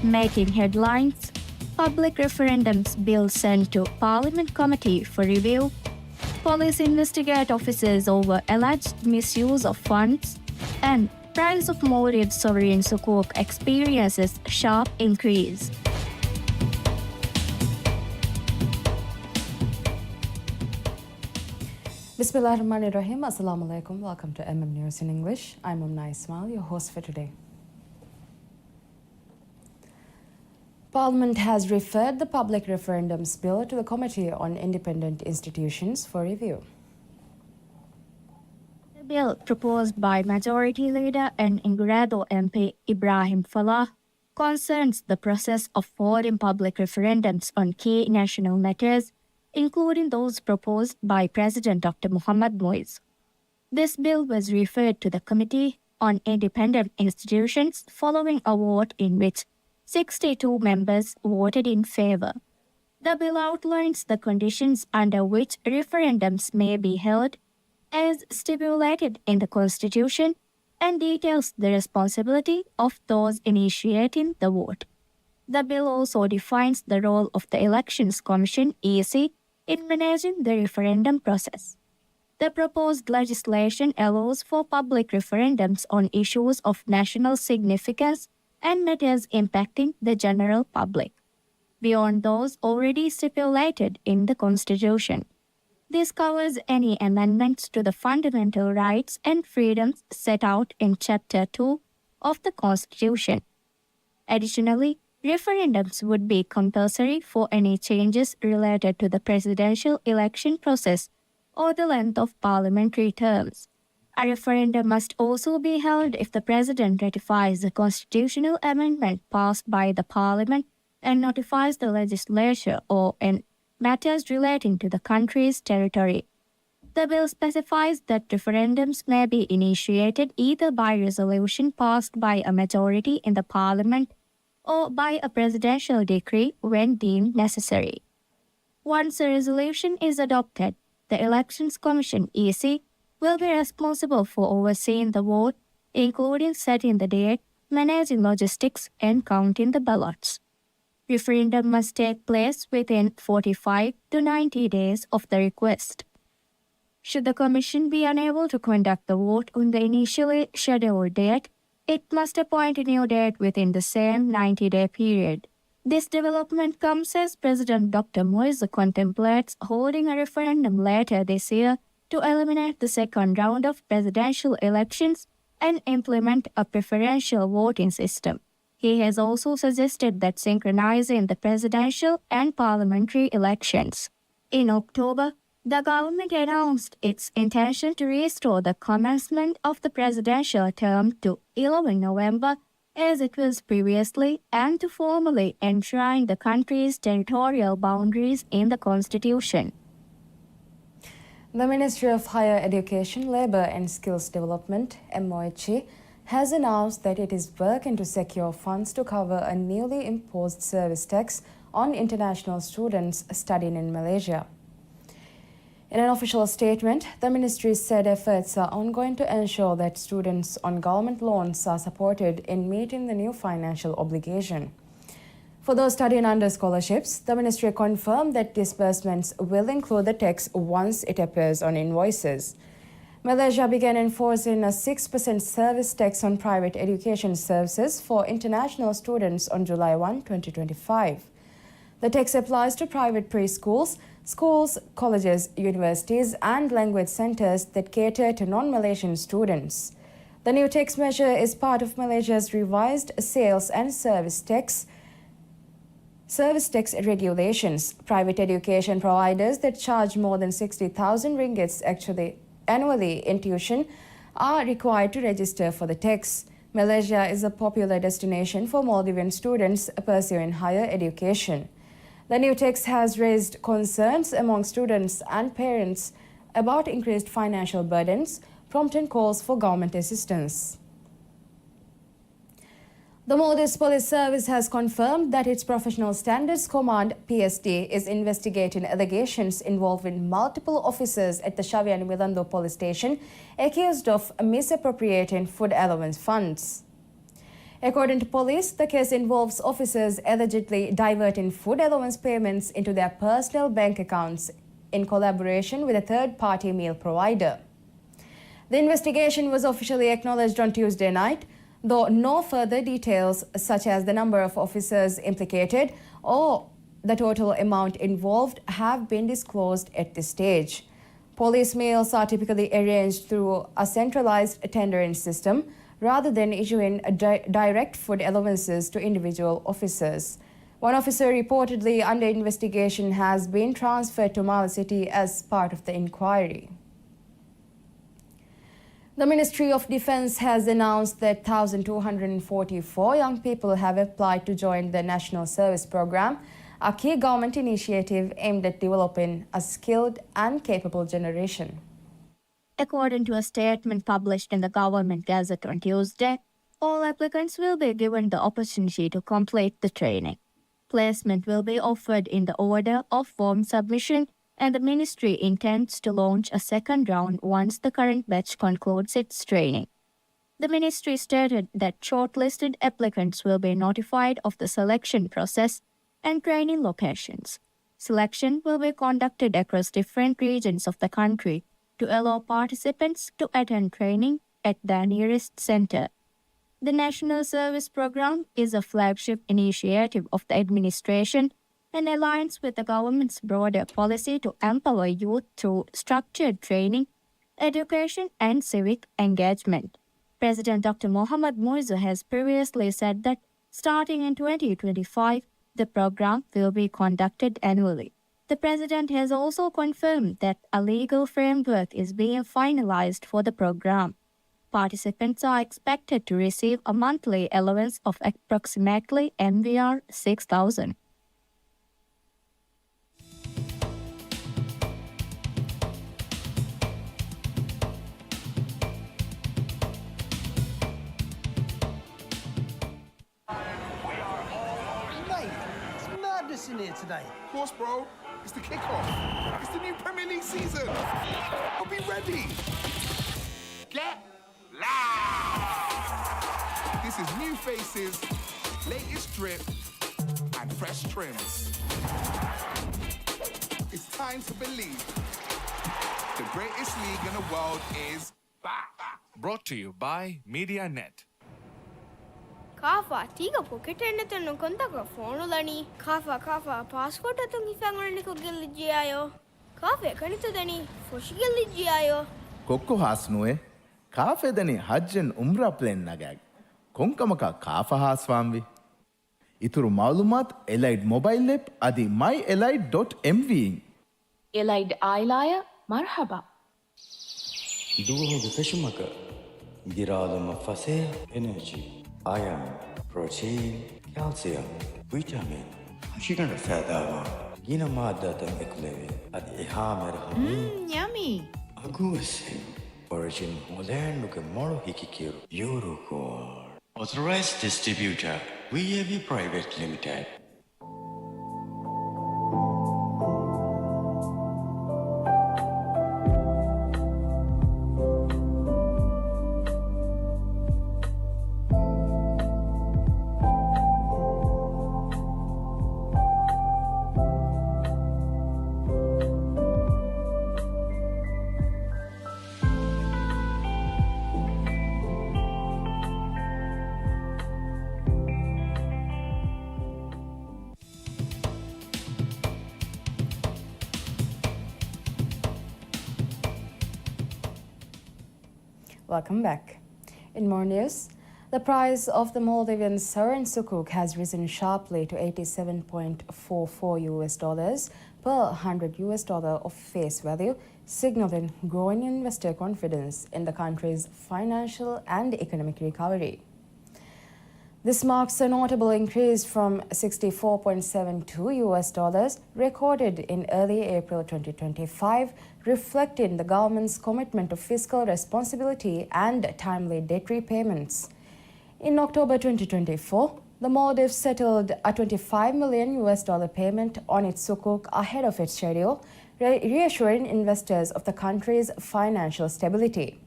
Making headlines, public referendums bill sent to Parliament Committee for review, police investigate officers over alleged misuse of funds, and price of Maldives sovereign sukuk experiences sharp increase. Bismillahirrahmanirrahim. Assalamu alaikum. Welcome to News in English. I'm Umna Ismail, your host for today. Parliament has referred the public referendums bill to the Committee on Independent Institutions for review. The bill proposed by Majority Leader and Ingredo MP Ibrahim Falah concerns the process of holding public referendums on key national matters, including those proposed by President Dr. Mohamed Moise. This bill was referred to the Committee on Independent Institutions following a vote in which 62 members voted in favor. The bill outlines the conditions under which referendums may be held, as stipulated in the Constitution, and details the responsibility of those initiating the vote. The bill also defines the role of the Elections Commission (EC) in managing the referendum process. The proposed legislation allows for public referendums on issues of national significance and matters impacting the general public, beyond those already stipulated in the Constitution. This covers any amendments to the fundamental rights and freedoms set out in Chapter 2 of the Constitution. Additionally, referendums would be compulsory for any changes related to the presidential election process or the length of parliamentary terms. A referendum must also be held if the President ratifies the constitutional amendment passed by the Parliament and notifies the legislature or in matters relating to the country's territory. The bill specifies that referendums may be initiated either by resolution passed by a majority in the Parliament or by a presidential decree when deemed necessary. Once a resolution is adopted, the Elections Commission (EC) will be responsible for overseeing the vote, including setting the date, managing logistics, and counting the ballots. Referendum must take place within 45 to 90 days of the request. Should the Commission be unable to conduct the vote on the initially scheduled date, it must appoint a new date within the same 90-day period. This development comes as President Dr. Moise contemplates holding a referendum later this year to eliminate the second round of presidential elections and implement a preferential voting system. He has also suggested that synchronizing the presidential and parliamentary elections. In October, the government announced its intention to restore the commencement of the presidential term to 11 November as it was previously and to formally enshrine the country's territorial boundaries in the Constitution. The Ministry of Higher Education, Labour and Skills Development (MOHE) has announced that it is working to secure funds to cover a newly imposed service tax on international students studying in Malaysia. In an official statement, the ministry said efforts are ongoing to ensure that students on government loans are supported in meeting the new financial obligation. For those studying under scholarships, the ministry confirmed that disbursements will include the tax once it appears on invoices. Malaysia began enforcing a 6% service tax on private education services for international students on July 1, 2025. The tax applies to private preschools, schools, colleges, universities, and language centers that cater to non-Malaysian students. The new tax measure is part of Malaysia's revised sales and service tax regulations. Private education providers that charge more than 60,000 ringgits annually in tuition are required to register for the tax. Malaysia is a popular destination for Maldivian students pursuing higher education. The new tax has raised concerns among students and parents about increased financial burdens, prompting calls for government assistance. The Maldives Police Service has confirmed that its Professional Standards Command (PSD) is investigating allegations involving multiple officers at the Shavian Milando police station accused of misappropriating food allowance funds. According to police, the case involves officers allegedly diverting food allowance payments into their personal bank accounts in collaboration with a third-party meal provider. The investigation was officially acknowledged on Tuesday night, though no further details such as the number of officers implicated or the total amount involved have been disclosed at this stage. Police meals are typically arranged through a centralized tendering system rather than issuing direct food allowances to individual officers. One officer reportedly under investigation has been transferred to Mala City as part of the inquiry. The Ministry of Defence has announced that 1,244 young people have applied to join the National Service Programme, a key government initiative aimed at developing a skilled and capable generation. According to a statement published in the Government Gazette on Tuesday, all applicants will be given the opportunity to complete the training. Placement will be offered in the order of form submission, and the ministry intends to launch a second round once the current batch concludes its training. The ministry stated that shortlisted applicants will be notified of the selection process and training locations. Selection will be conducted across different regions of the country to allow participants to attend training at their nearest center. The National Service Programme is a flagship initiative of the administration and aligns with the government's broader policy to empower youth through structured training, education, and civic engagement. President Dr. Mohamed Muizzu has previously said that starting in 2025, the program will be conducted annually. The president has also confirmed that a legal framework is being finalized for the program. Participants are expected to receive a monthly allowance of approximately MVR 6,000. In here today. Of course, bro. It's the kickoff. It's the new Premier League season. I'll be ready. Get loud. This is new faces, latest drip, and fresh trims. It's time to believe the greatest league in the world is back. Brought to you by MediaNet. Kafa, tiga pocket and no contact phone lani. Kafa, passport at the family gilligiayo. Kafe, canita dani, for shigilligiayo. කොක්කො හාස්නුවේ කාෆෙදනි හජ්ජෙන් උම්රා ප්ලෙන් නගෑග. කොංකමක කාෆ හාස්වාම්වි. ඉතුරු මවලුමත් එලයිඩ් mobile ලෙප් අදි myelite.mv. එලයිඩ් ආයිලාය මර්හබා. දුවහොග පෙෂුමක ගිරාලම ෆසේ energy iron, protein, calcium, vitamin. Hashigana fadawa. Gina madatan ekleve. Ad ihamer Yummy. Aguasi. Origin modern look moro hikikiru. Eurocor. Authorized distributor. VAV Private Limited. Welcome back. In more news, the price of the Maldivian sovereign sukuk has risen sharply to 87.44 US dollars per $100 of face value, signaling growing investor confidence in the country's financial and economic recovery. This marks a notable increase from 64.72 US dollars recorded in early April 2025, reflecting the government's commitment to fiscal responsibility and timely debt repayments. In October 2024, the Maldives settled a $25 million payment on its sukuk ahead of its schedule, reassuring investors of the country's financial stability.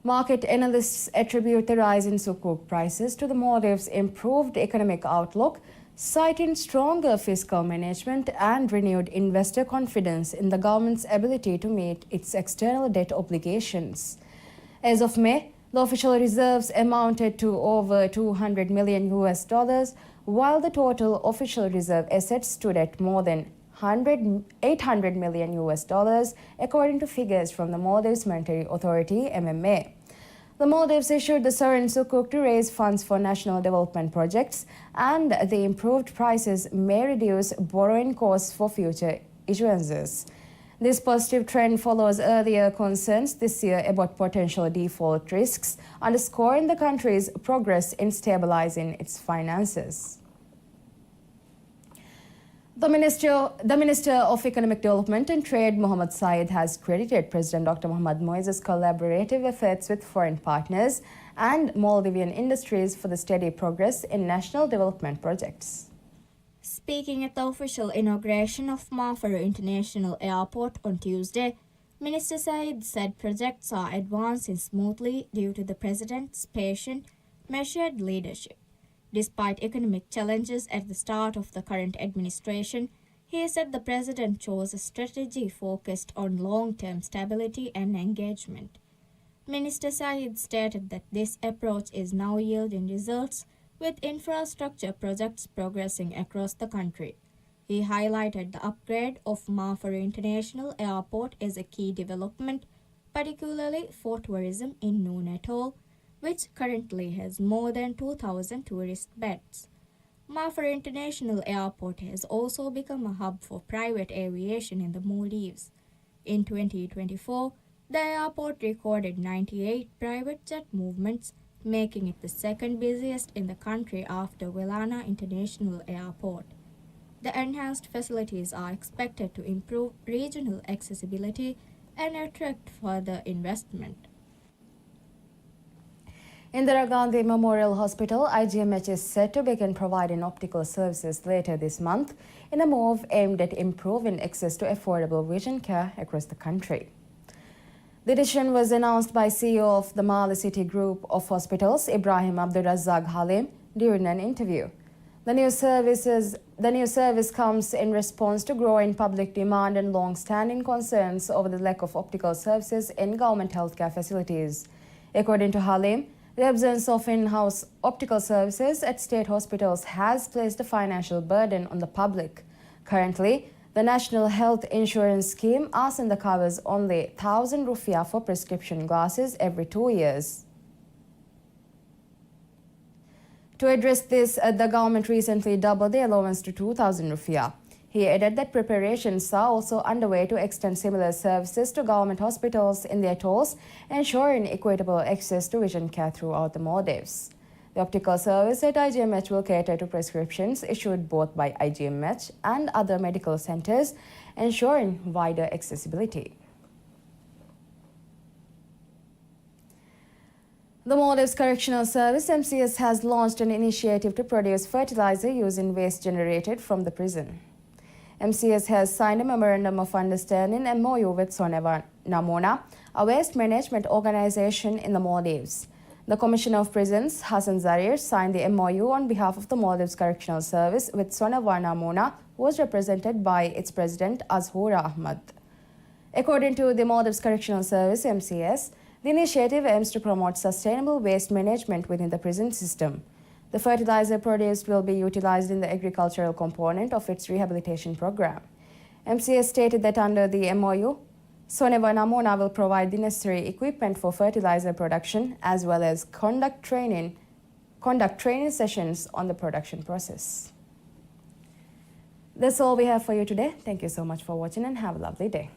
Market analysts attribute the rise in sukuk prices to the Maldives' improved economic outlook, citing stronger fiscal management and renewed investor confidence in the government's ability to meet its external debt obligations. As of May, the official reserves amounted to over $200 million, while the total official reserve assets stood at more than $800 million, according to figures from the Maldives Monetary Authority, MMA. The Maldives issued the sovereign sukuk to raise funds for national development projects, and the improved prices may reduce borrowing costs for future issuances. This positive trend follows earlier concerns this year about potential default risks, underscoring the country's progress in stabilizing its finances. The Minister of Economic Development and Trade, Mohammad Saeed, has credited President Dr. Mohamed Moise's collaborative efforts with foreign partners and Maldivian industries for the steady progress in national development projects. Speaking at the official inauguration of Mafara International Airport on Tuesday, Minister Saeed said projects are advancing smoothly due to the President's patient, measured leadership. Despite economic challenges at the start of the current administration, he said the President chose a strategy focused on long-term stability and engagement. Minister Saeed stated that this approach is now yielding results, with infrastructure projects progressing across the country. He highlighted the upgrade of Mafara International Airport as a key development, particularly for tourism in Noon Atoll, which currently has more than 2,000 tourist beds. Mafara International Airport has also become a hub for private aviation in the Maldives. In 2024, the airport recorded 98 private jet movements, making it the second busiest in the country after Velana International Airport. The enhanced facilities are expected to improve regional accessibility and attract further investment. Indira Gandhi Memorial Hospital, IGMH, is set to begin providing optical services later this month in a move aimed at improving access to affordable vision care across the country. The decision was announced by CEO of the Mali City Group of Hospitals, Ibrahim Abdulrazak Halim, during an interview. The new service comes in response to growing public demand and long-standing concerns over the lack of optical services in government healthcare facilities. According to Halim, the absence of in-house optical services at state hospitals has placed a financial burden on the public. Currently, the National Health Insurance Scheme ASINDA covers only 1,000 rupiah for prescription glasses every 2 years. To address this, the government recently doubled the allowance to 2,000 rupiah. He added that preparations are also underway to extend similar services to government hospitals in the atolls, ensuring equitable access to vision care throughout the Maldives. The optical service at IGMH will cater to prescriptions issued both by IGMH and other medical centers, ensuring wider accessibility. The Maldives Correctional Service, MCS, has launched an initiative to produce fertilizer using waste generated from the prison. MCS has signed a Memorandum of Understanding MOU with Soneva Namona, a waste management organization in the Maldives. The Commissioner of Prisons, Hassan Zarir, signed the MOU on behalf of the Maldives Correctional Service, with Soneva Namona, who was represented by its president, Azhura Ahmad. According to the Maldives Correctional Service, MCS, the initiative aims to promote sustainable waste management within the prison system. The fertilizer produced will be utilized in the agricultural component of its rehabilitation program. MCS stated that under the MOU, Soneva Namona will provide the necessary equipment for fertilizer production, as well as conduct training sessions on the production process. That's all we have for you today. Thank you so much for watching and have a lovely day.